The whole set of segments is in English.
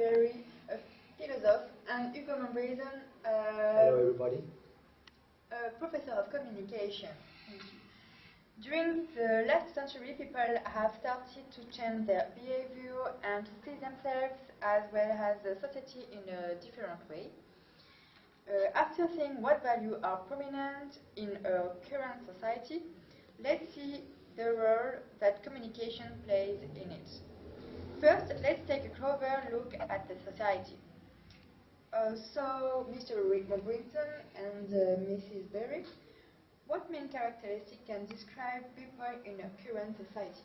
Berry, a philosopher, and Hugo Montbrison, Hello, everybody. a professor of communication. Thank you. During the last century, people have started to change their behavior and to see themselves as well as the society in a different way. After seeing what values are prominent in our current society, let's see the role that communication plays in it. First, let's take a closer look at the society. So, Mr. Rick Montbrison and Mrs. Berry, what main characteristic can describe people in a current society?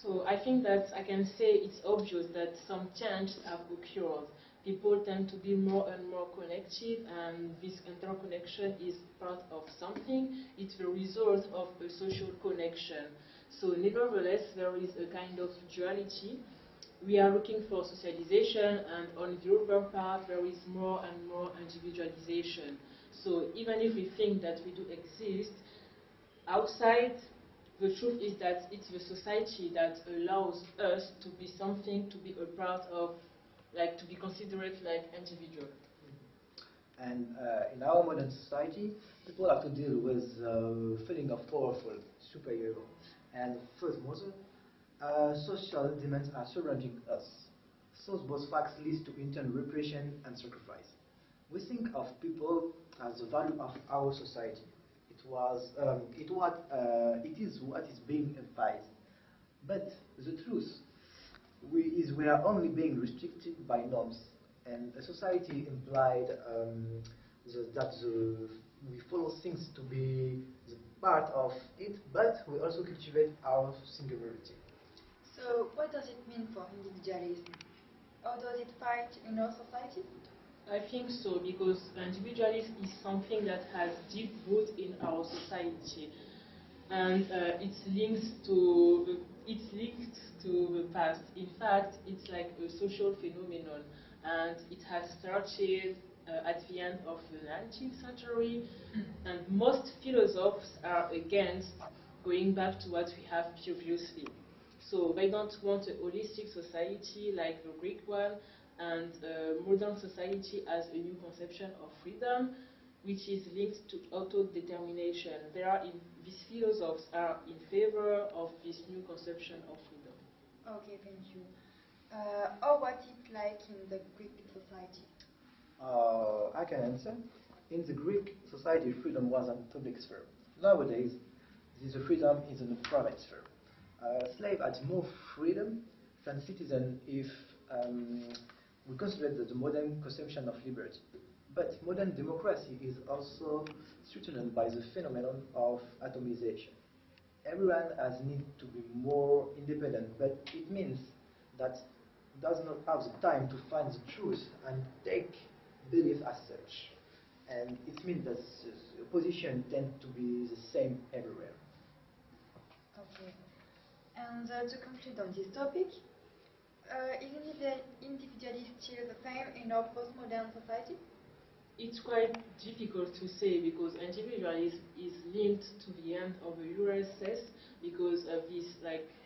So I think that I can say it's obvious that some changes have occurred. People tend to be more and more connected, and this interconnection is part of something. It's the result of a social connection. So nevertheless, there is a kind of duality. We are looking for socialization, and on the other part, there is more and more individualization. So even if we think that we do exist outside, the truth is that it's the society that allows us to be something, to be a part of, like to be considered like individual. And in our modern society, people have to deal with feeling of powerful, superior, and furthermore, social demands are surrounding us. So both facts lead to internal repression and sacrifice. We think of people as the value of our society. It is what is being implied. But the truth is we are only being restricted by norms, and a society implied we follow things to be the part of it, but we also cultivate our singularity. So, what does it mean for individualism? How does it fight in our society? I think so, because individualism is something that has deep roots in our society, and it's linked to the past. In fact, it's like a social phenomenon, and it has started at the end of the 19th century, and most philosophers are against going back to what we have previously. So they don't want a holistic society like the Greek one, and modern society as a new conception of freedom, which is linked to autodetermination. These philosophers are in favor of this new conception of freedom. Okay, thank you. How was it like in the Greek society? I can answer. In the Greek society, freedom was in public sphere. Nowadays, this freedom is in the private sphere. Slave had more freedom than citizen if we consider the modern conception of liberty. But modern democracy is also threatened by the phenomenon of atomization. Everyone has need to be more independent, but it means that does not have the time to find the truth and take belief as such. And it means that the position tends to be the same everywhere. Okay. And to conclude on this topic, is individualism still the same in our postmodern society? It's quite difficult to say, because individualism is linked to the end of the URSS, because this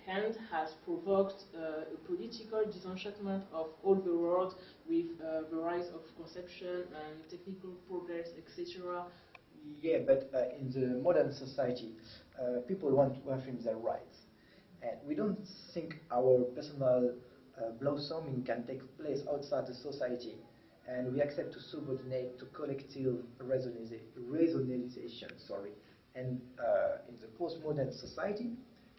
hand has provoked a political disenchantment of all the world with the rise of conception and technical progress, etc. Yeah, but in the modern society, people want to affirm their rights. And we don't think our personal blossoming can take place outside the society, and we accept to subordinate to collective rationalization. And in the postmodern society,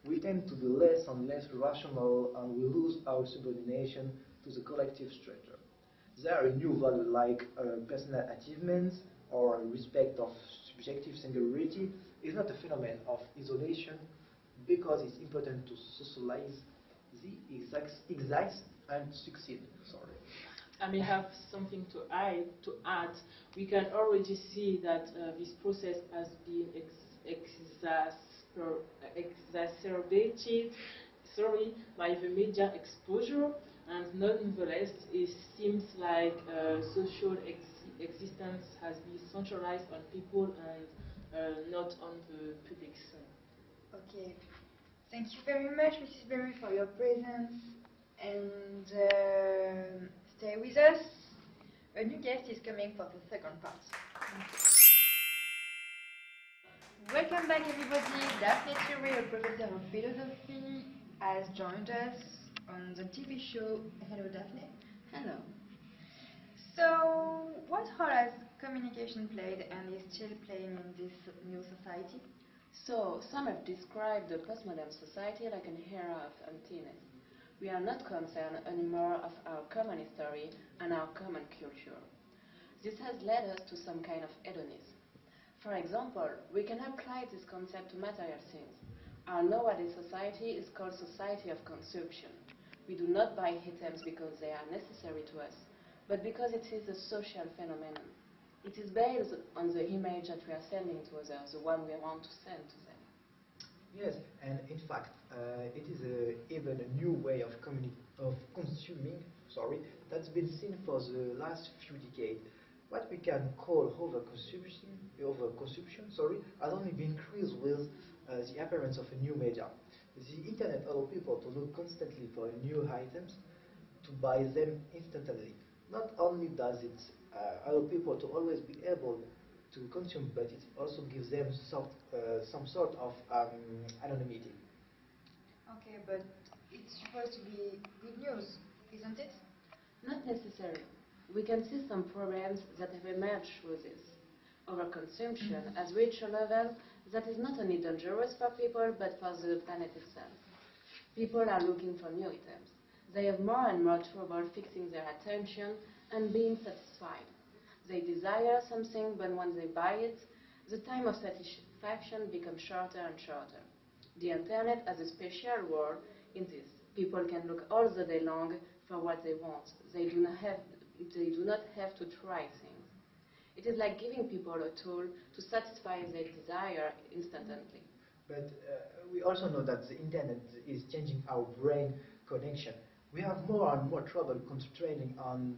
we tend to be less and less rational, and we lose our subordination to the collective structure. There are new values like personal achievements or respect of subjective singularity. Is not a phenomenon of isolation, because it's important to socialize the exist and succeed. I may have something to add. We can already see that this process has been exacerbated by the media exposure, and nonetheless, it seems like social existence has been centralized on people and not on the public scene. Okay. Thank you very much, Mrs. Berry, for your presence, and with us, a new guest is coming for the second part. Welcome back, everybody. Daphne Thury, a professor of philosophy, has joined us on the TV show Hello, Daphne. Hello. So, what role has communication played and is still playing in this new society? So, some have described the postmodern society like an era of emptiness. We are not concerned anymore of our common history and our common culture. This has led us to some kind of hedonism. For example, we can apply this concept to material things. Our nowadays society is called society of consumption. We do not buy items because they are necessary to us, but because it is a social phenomenon. It is based on the image that we are sending to others, the one we want to send to them. Yes, and in fact, it is even a new way of consuming, that's been seen for the last few decades. What we can call overconsumption, has only been increased with the appearance of a new media. The internet allows people to look constantly for new items, to buy them instantly. Not only does it allow people to always be able to consume, but it also gives them some sort of anonymity. Okay, but it's supposed to be good news, isn't it? Not necessarily. We can see some problems that have emerged through this. Overconsumption has reached a level that is not only dangerous for people, but for the planet itself. People are looking for new items. They have more and more trouble fixing their attention and being satisfied. They desire something, but when they buy it, the time of satisfaction becomes shorter and shorter. The internet has a special role in this. People can look all the day long for what they want. They do not have to try things. It is like giving people a tool to satisfy their desire instantly. But we also know that the internet is changing our brain connection. We have more and more trouble concentrating on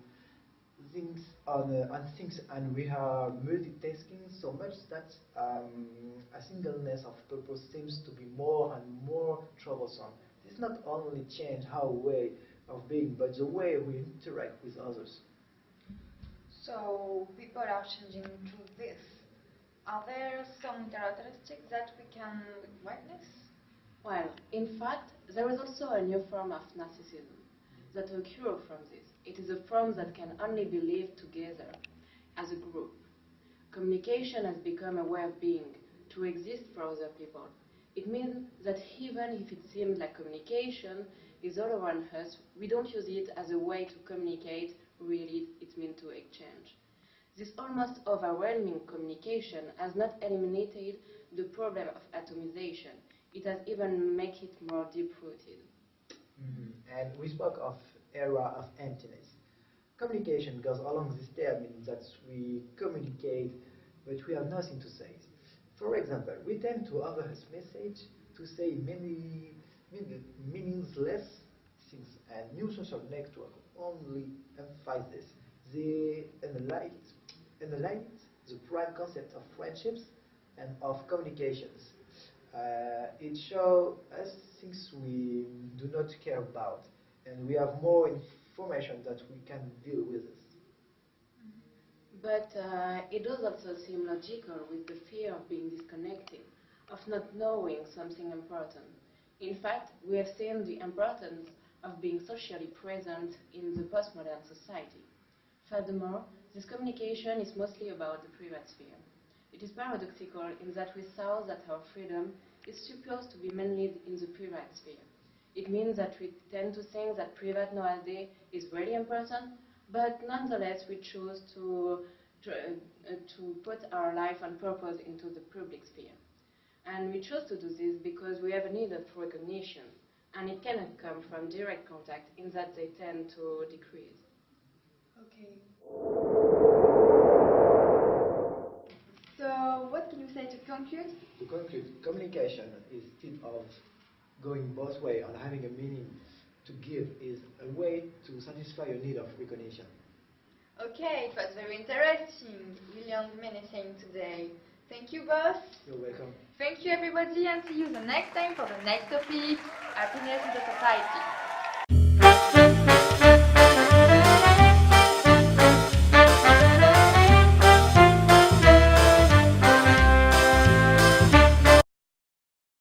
things, and we are multitasking so much that a singleness of purpose seems to be more and more troublesome. This not only change our way of being, but the way we interact with others. So, people are changing through this. Are there some characteristics that we can witness? Well, in fact, there is also a new form of narcissism that occurs from this. It is a form that can only be lived together as a group. Communication has become a way of being, to exist for other people. It means that even if it seems like communication is all around us, we don't use it as a way to communicate, really it means to exchange. This almost overwhelming communication has not eliminated the problem of atomization. It has even made it more deep-rooted. And we spoke of era of emptiness. Communication goes along this term that we communicate, but we have nothing to say. For example, we tend to overuse message to say many meaningless things, and new social networks only emphasize this. They analyze the prime concept of friendships and of communications. It shows us things we do not care about, and we have more information that we can deal with this. But it does also seem logical with the fear of being disconnected, of not knowing something important. In fact, we have seen the importance of being socially present in the postmodern society. Furthermore, this communication is mostly about the private sphere. It is paradoxical in that we saw that our freedom is supposed to be mainly in the private sphere. It means that we tend to think that private nowadays is really important, but nonetheless we choose to put our life and purpose into the public sphere. And we choose to do this because we have a need of recognition, and it cannot come from direct contact in that they tend to decrease. Okay. So, what can you say to conclude? To conclude, communication instead of going both ways and having a meaning to give is a way to satisfy your need of recognition. Okay, it was very interesting. We learned many things today. Thank you, boss. You're welcome. Thank you, everybody, and see you the next time for the next topic, happiness in the society.